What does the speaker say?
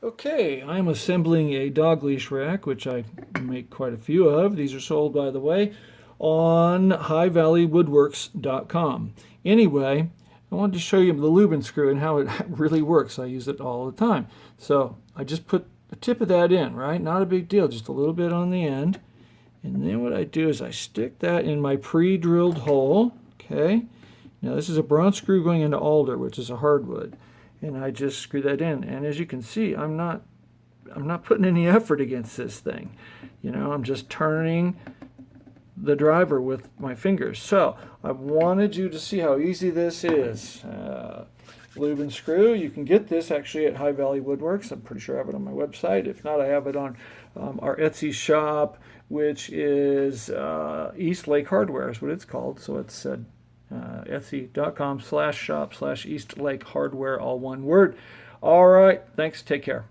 Okay, I'm assembling a dog leash rack, which I make quite a few of. These are sold, by the way, on highvalleywoodworks.com. Anyway, I wanted to show you the Lube-N-Screw and how it really works. I use it all the time. So I just put the tip of that in, right? Not a big deal, just a little bit on the end. And then what I do is I stick that in my pre-drilled hole, okay? Now this is a bronze screw going into alder, which is a hardwood. And I just screw that in. And as you can see, I'm not putting any effort against this thing. You know, I'm just turning the driver with my fingers. So I wanted you to see how easy this is. Lube-N-Screw. You can get this actually at High Valley Woodworks. I'm pretty sure I have it on my website. If not, I have it on our Etsy shop, which is East Lake Hardware is what it's called. So it's etsy.com/shop/East Lake Hardware, all one word. All right. Thanks. Take care.